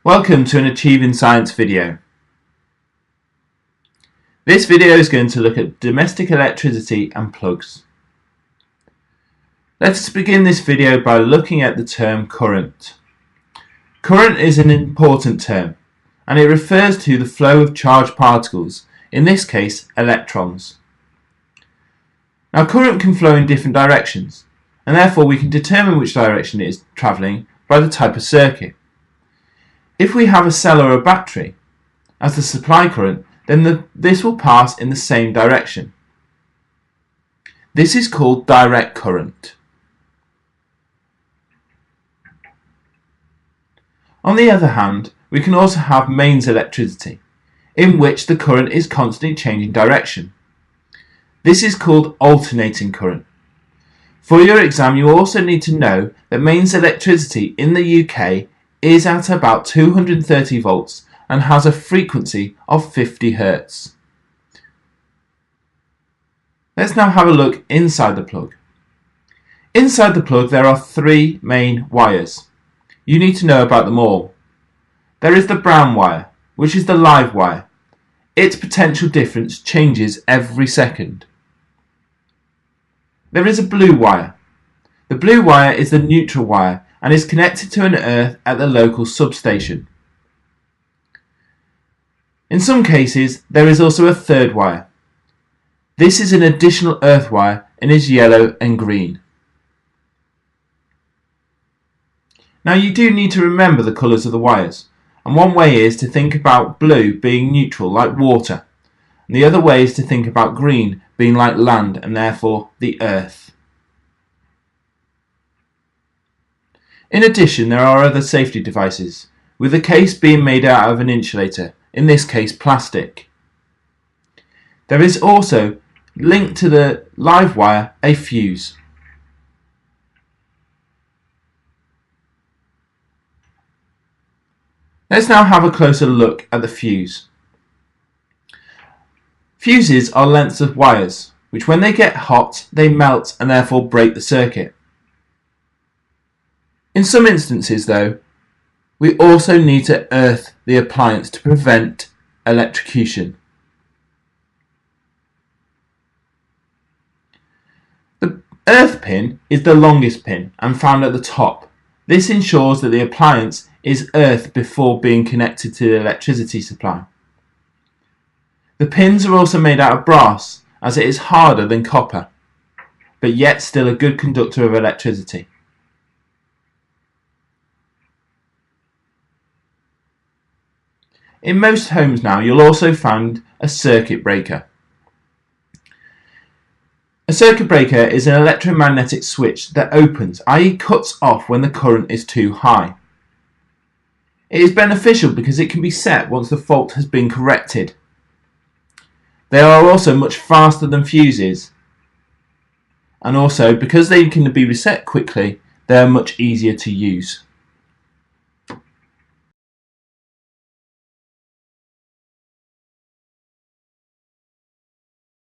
Welcome to an Achieving Science video. This video is going to look at domestic electricity and plugs. Let us begin this video by looking at the term current. Current is an important term and it refers to the flow of charged particles, in this case electrons. Now current can flow in different directions and therefore we can determine which direction it is travelling by the type of circuit. If we have a cell or a battery as the supply current, then this will pass in the same direction. This is called direct current. On the other hand, we can also have mains electricity, in which the current is constantly changing direction. This is called alternating current. For your exam, you also need to know that mains electricity in the UK is at about 230 volts and has a frequency of 50 Hz. Let's now have a look inside the plug. Inside the plug there are three main wires. You need to know about them all. There is the brown wire, which is the live wire. Its potential difference changes every second. There is a blue wire. The blue wire is the neutral wire and is connected to an earth at the local substation. In some cases, there is also a third wire. This is an additional earth wire and is yellow and green. Now you do need to remember the colours of the wires, and one way is to think about blue being neutral like water, and the other way is to think about green being like land and therefore the earth. In addition, there are other safety devices, with the case being made out of an insulator, in this case plastic. There is also, linked to the live wire, a fuse. Let's now have a closer look at the fuse. Fuses are lengths of wires, which when they get hot, they melt and therefore break the circuit. In some instances though, we also need to earth the appliance to prevent electrocution. The earth pin is the longest pin and found at the top. This ensures that the appliance is earthed before being connected to the electricity supply. The pins are also made out of brass as it is harder than copper, but yet still a good conductor of electricity. In most homes now you'll also find a circuit breaker. A circuit breaker is an electromagnetic switch that opens, i.e. cuts off when the current is too high. It is beneficial because it can be set once the fault has been corrected. They are also much faster than fuses, and also because they can be reset quickly, they are much easier to use.